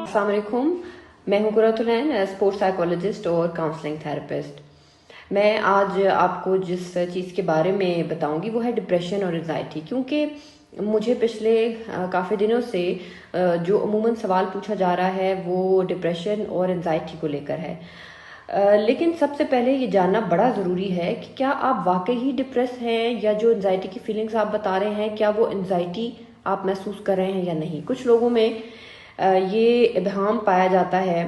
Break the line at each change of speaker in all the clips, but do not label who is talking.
अस्सलाम वालेकुम, मैं हूं कुरतुलैन, स्पोर्ट्स साइकोलॉजिस्ट और काउंसलिंग थेरेपिस्ट। मैं आज आपको जिस चीज़ के बारे में बताऊंगी वो है डिप्रेशन और एंजाइटी, क्योंकि मुझे पिछले काफ़ी दिनों से जो अमूमन सवाल पूछा जा रहा है वो डिप्रेशन और एंजाइटी को लेकर है। लेकिन सबसे पहले ये जानना बड़ा ज़रूरी है कि क्या आप वाकई ही डिप्रेस हैं, या जो एंजाइटी की फीलिंग्स आप बता रहे हैं क्या वो एंजाइटी आप महसूस कर रहे हैं या नहीं। कुछ लोगों में ये इबहम पाया जाता है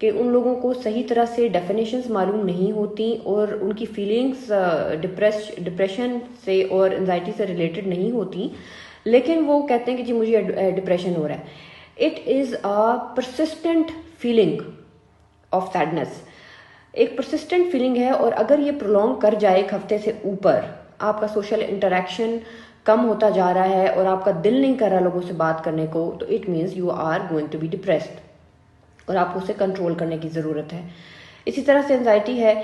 कि उन लोगों को सही तरह से डेफिनेशंस मालूम नहीं होती और उनकी फीलिंग्स डिप्रेशन से और एंजाइटी से रिलेटेड नहीं होती, लेकिन वो कहते हैं कि जी मुझे डिप्रेशन हो रहा है। It is a persistent feeling of sadness, एक परसिस्टेंट फीलिंग है, और अगर ये प्रोलॉन्ग कर जाए एक हफ्ते से ऊपर, आपका सोशल इंटरेक्शन कम होता जा रहा है और आपका दिल नहीं कर रहा लोगों से बात करने को, तो it means you are going to be depressed और आपको उसे कंट्रोल करने की ज़रूरत है। इसी तरह से एंजाइटी है,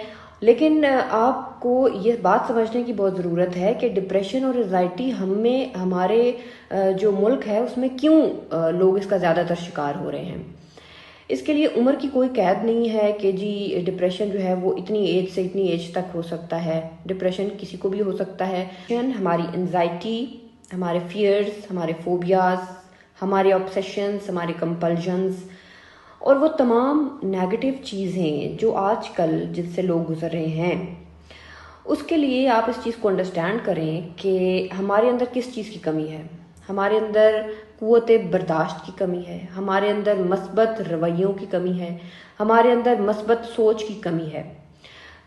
लेकिन आपको ये बात समझने की बहुत ज़रूरत है कि डिप्रेशन और एंजाइटी हमें हमारे जो मुल्क है उसमें क्यों लोग इसका ज़्यादातर शिकार हो रहे हैं। इसके लिए उम्र की कोई कैद नहीं है कि जी डिप्रेशन जो है वो इतनी एज से इतनी एज तक हो सकता है। डिप्रेशन किसी को भी हो सकता है। हमारी एंजाइटी, हमारे फियर्स, हमारे फोबियाज, हमारे ऑब्सेशंस, हमारे कंपल्जन्स और वो तमाम नेगेटिव चीज़ें जो आजकल जिनसे लोग गुजर रहे हैं, उसके लिए आप इस चीज़ को अंडरस्टैंड करें कि हमारे अंदर किस चीज़ की कमी है। हमारे अंदर कुव्वत बर्दाश्त की कमी है, हमारे अंदर मस्बत रवैयों की कमी है, हमारे अंदर मस्बत सोच की कमी है।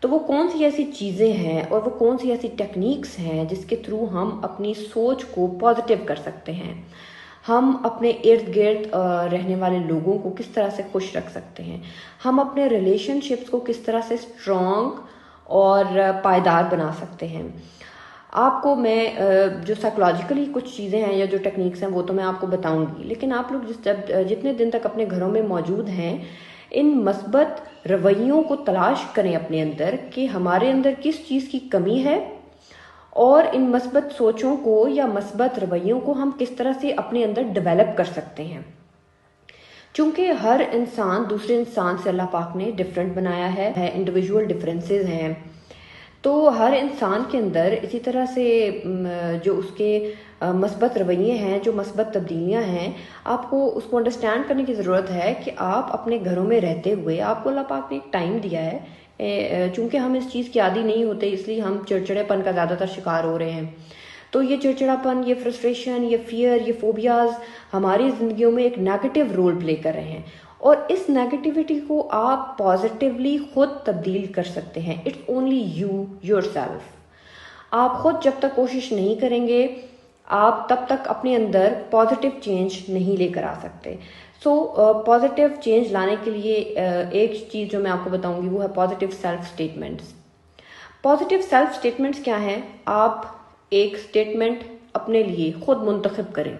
तो वो कौन सी ऐसी चीज़ें हैं और वो कौन सी ऐसी टेक्निक्स हैं जिसके थ्रू हम अपनी सोच को पॉजिटिव कर सकते हैं। हम अपने इर्द गिर्द रहने वाले लोगों को किस तरह से खुश रख सकते हैं, हम अपने रिलेशनशिप्स को किस तरह से स्ट्रॉन्ग और पायदार बना सकते हैं। आपको मैं जो साइकोलॉजिकली कुछ चीज़ें हैं या जो टेक्निक्स हैं वो तो मैं आपको बताऊंगी, लेकिन आप लोग जितने दिन तक अपने घरों में मौजूद हैं, इन मस्बत रवैयों को तलाश करें अपने अंदर कि हमारे अंदर किस चीज़ की कमी है, और इन मस्बत सोचों को या मस्बत रवैयों को हम किस तरह से अपने अंदर डेवलप कर सकते हैं। चूंकि हर इंसान दूसरे इंसान से अल्लाह पाक ने डिफरेंट बनाया है, इंडिविजुअल डिफरेंसेस हैं, तो हर इंसान के अंदर इसी तरह से जो उसके मस्बत रवैये हैं, जो मस्बत तब्दीलियां हैं, आपको उसको अंडरस्टैंड करने की ज़रूरत है कि आप अपने घरों में रहते हुए आपको अल्लाह पाक ने एक टाइम दिया है। चूंकि हम इस चीज़ की आदी नहीं होते, इसलिए हम चिड़चिड़ेपन का ज़्यादातर शिकार हो रहे हैं। तो ये चिड़चिड़ापन, ये फ्रस्ट्रेशन, ये फियर, ये फोबियाज हमारी ज़िंदगियों में एक नेगेटिव रोल प्ले कर रहे हैं, और इस नेगेटिविटी को आप पॉजिटिवली खुद तब्दील कर सकते हैं। It's only you yourself. आप खुद जब तक कोशिश नहीं करेंगे, आप तब तक अपने अंदर पॉजिटिव चेंज नहीं लेकर आ सकते। सो पॉजिटिव चेंज लाने के लिए एक चीज़ जो मैं आपको बताऊंगी वो है positive self statements. Positive self statements क्या हैं? आप एक स्टेटमेंट अपने लिए खुद मुंतखब करें,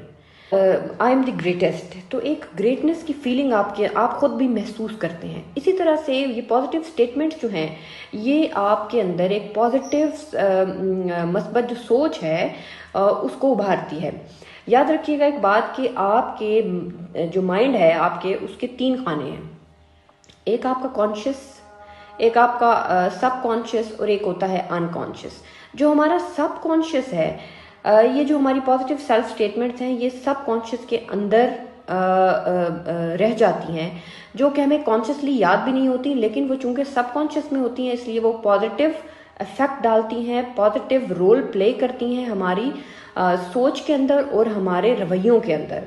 आई एम द ग्रेटेस्ट, तो एक ग्रेटनेस की फीलिंग आप खुद भी महसूस करते हैं। इसी तरह से ये पॉजिटिव स्टेटमेंट्स जो हैं ये आपके अंदर एक पॉजिटिव मस्बत जो सोच है उसको उभारती है। याद रखिएगा एक बात कि आपके जो माइंड है आपके, उसके 3 खाने हैं। एक आपका कॉन्शियस, एक आपका सब कॉन्शियस, और एक होता है अनकॉन्शियस। जो हमारा सब कॉन्शियस है, ये जो हमारी पॉजिटिव सेल्फ स्टेटमेंट्स हैं, ये सब कॉन्शियस के अंदर रह जाती हैं, जो कि हमें कॉन्शियसली याद भी नहीं होती, लेकिन वो चूंकि सब कॉन्शियस में होती हैं इसलिए वो पॉजिटिव इफेक्ट डालती हैं, पॉजिटिव रोल प्ले करती हैं हमारी सोच के अंदर और हमारे रवैयों के अंदर।